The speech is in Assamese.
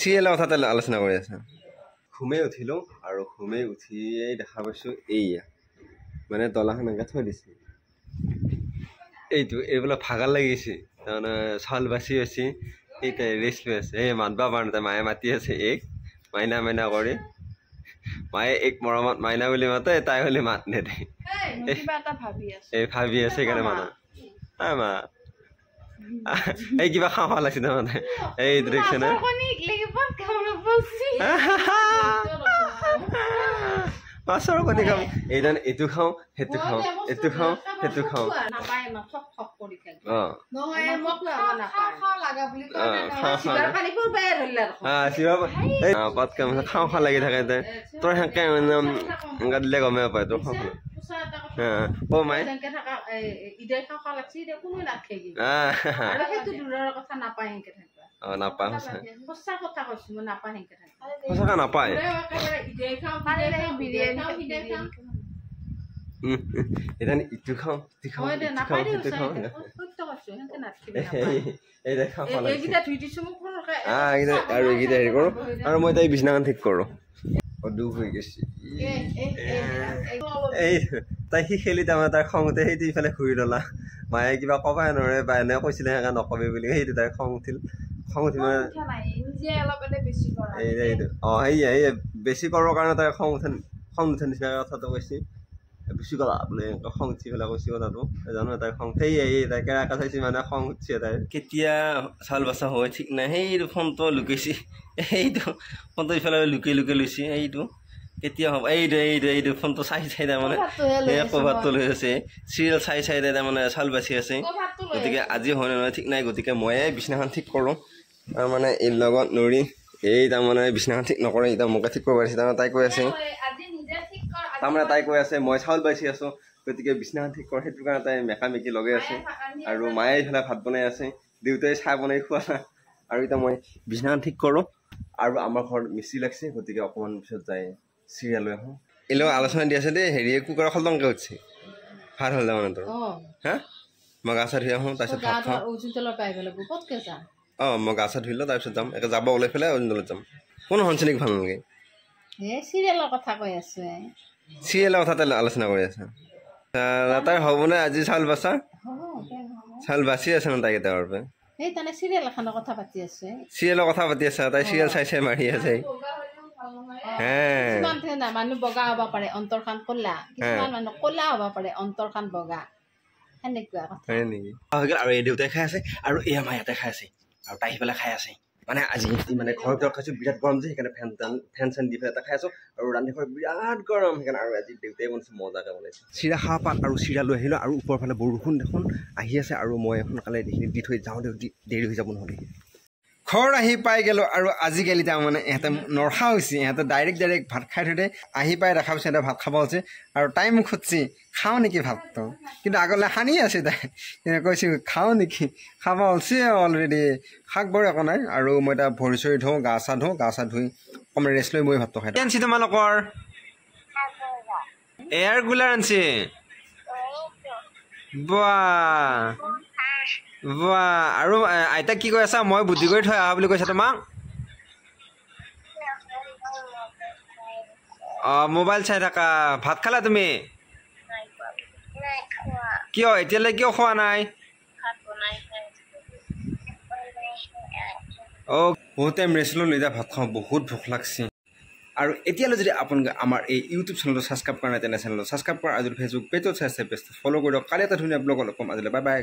চিৰিয়েলৰ কথাতে আলোচনা কৰি আছা ঘুমেই উঠিলোঁ আৰু ঘুমেই উঠিয়েই দেখা পাইছোঁ এইয়া মানে দলাখন এনেকৈ থৈ দিছে এইটো এইবিলাক ভাগৰ লাগিছে তাৰমানে চাউল বাচি আছে এইটাই ৰেষ্ট লৈ আছে এই মাতবা পৰা নাই মায়ে মাতি আছে এইক মাইনা মাইনা কৰি মায়ে এক মৰমত মাইনা বুলি মাতে তাই বুলি মাত নেদে এই ভাবি আছে সেইকাৰণে মানুহ মা এই কিবা খাওঁ লাগিছে তাৰমানে এই দেখিছে নে মাছৰ কণী খাওঁ এইটো খাওঁ সেইটো খাওঁ এইটো খাওঁ সেইটো খাওঁ পাতকে খাওঁ খাওঁ লাগি থাকে তই সেনেকে দিলে গমেই পায় তোৰ খাওঁ মায়ে নাপায় সঁচাকৈ নাপায় ইটো খাওঁ আৰু এইকেইটা হেৰি কৰোঁ আৰু মই তাই বিছনাখন ঠিক কৰোঁ দুখ হৈ গৈছে এই তাই সি খেলি তাৰমানে তাই খং উঠে সেইটো ইফালে ঘূৰি ল'লা মায়ে কিবা ক'বাই নোৱাৰে বা এনে কৈছিলে সেইকাৰণে নকবি বুলি সেইটো তাই খং উঠিল খং উঠি মানে এইটো সেয়ে বেছি কৰাৰ কাৰণে তাই খং উঠা নিচিনাকৈ কথাটো কৈছে বেছি কৰা বোলে এনেকৈ খং উঠি পেলাই কৈছে কথাটো জানো তাই খং সেয়ে তাই কেৰাকা চাইছে মানে খং উঠিছে তাই কেতিয়া চাউল বাচা হয় ঠিক নাই সেইটো ফোনটো লুকাইছে সেইটো ফোনটো ইফালে লুকাই লৈছে এইটো কেতিয়া হ'ব এইটো ফোনটো চাই তাৰমানে কভাৰটো লৈ আছে চিৰিয়েল চাই তাৰমানে চাউল বাচি আছে গতিকে আজি হয় নহয় ঠিক নাই গতিকে ময়ে বিছনাখন ঠিক কৰোঁ আৰু মানে এই লগত নৰি এই তাৰমানে বিছনাখন ঠিক নকৰে এতিয়া মোকে ঠিক কৰিব পাৰিছে তাৰমানে তাই কৈ আছে তাৰমানে তাই কৈ আছে মই চাউল বাচি আছোঁ গতিকে বিছনাখন ঠিক কৰ সেইটো কাৰণে তাই মেকামেকি লগাই আছে আৰু মায়ে এইফালে ভাত বনাই আছে দেউতাই চাহ বনাই খোৱা আৰু এতিয়া মই বিছনাখন ঠিক কৰোঁ আৰু আমাৰ ঘৰত মিস্ত্ৰী লাগিছে গতিকে অকণমান পিছত যায় চিৰিয়েল লৈ আহোঁ এই লগত আলোচনা দি আছে দেই হেৰিয়ে কুকাৰৰ খলংকৈ উঠিছে ভাত হ'ল তাৰমানে তোৰ হা মই গা চা ধুই আহোঁ তাৰপিছত ভাত খাওঁ মই গা চা ধুই লওঁ তাৰপিছত যাম একে যাব ওলাই পেলাই অৰিজিনেলত যাম কোনো শুনিছে নেকি ভাল নালাগে চিৰিয়েলৰ কথা কৈ আছে চিৰিয়েলৰ কথাতে আলোচনা কৰি আছা তাই হ'বনে আজি চাউল বাচা চাউল বাচি আছে ন তাই কেতিয়াবাৰ পৰা চিৰিয়েলৰ কথা পাতি আছে তাই চিৰিয়েল চাই মাৰি আছে মানুহ বগা হ'ব পাৰে অন্তৰখন ক'লা কিছুমান মানুহ ক'লা হ'ব পাৰে অন্তৰখন বগা সেনেকুৱা কথা হয় নেকি আৰু এই দেউতাই খাই আছে আৰু এই আমাৰ ইয়াতে খাই আছে আৰু তাই পেলাই খাই আছে মানে আজি মানে ঘৰৰ ভিতৰত খাইছোঁ বিৰাট গৰম যে সেইকাৰণে ফেন চেন দি পেলাই এটা খাই আছোঁ আৰু ৰান্ধি ঘৰত বিৰাট গৰম সেইকাৰণে আৰু আজি দেউতাই বনাইছে মজাকৈ বনাইছে চিৰা খাব পাত আৰু চিৰা লৈ আহিলোঁ আৰু ওপৰৰ ফালে বৰষুণ দেখোন আহি আছে আৰু মই সোনকালে এইখিনি দি থৈ যাওঁতে দেৰি হৈ যাব নহ'লে ঘৰ আহি পাই গ'লোঁ আৰু আজিকালি তাৰমানে ইহঁতে নৰখা হৈছে ইহঁতে ডাইৰেক্ট ভাত খাই থৈ আহি পাই দেখা পাইছে ইহঁতে ভাত খাব হৈছে আৰু তাই মোক সুধিছে খাওঁ নেকি ভাতটো কিন্তু আগলৈ সানি আছে তাই কৈছোঁ খাওঁ নেকি খাব হৈছে অলৰেডি শাক বৰ একো নাই আৰু মই এতিয়া ভৰি চৰি ধুওঁ গা চা ধুই অকণমান ৰেষ্ট লৈ মই ভাতটো খাই আনিছে তোমালোকৰ এয়াৰ কুলাৰ আনিছে বাহ আৰু আইতাক কি কৈ আছা মই বুদ্ধি কৰি থৈ আহা বুলি কৈছা তোমাক মোবাইল চাই থাকা ভাত খালা তুমি কিয় এতিয়ালৈ কিয় খোৱা নাই বহুত টাইম ৰেষ্ট ল'লোঁ এতিয়া ভাত খাওঁ বহুত ভোক লাগছে আৰু এতিয়ালৈ যদি আপোনালোকে আমাৰ এই ইউটিউব চেনেলটো ছাবস্ক্ৰাইব কৰা নাই তেনে চেনেলটো ছাবস্ক্ৰাইব কৰা আৰু যদি ফেচবুক পেজত চাই আছে পেজটো ফ'ল' কৰি দিয়ক কালি এটা ধুনীয়া ব্লগত লগ পাম আজিলৈ বাই বাই।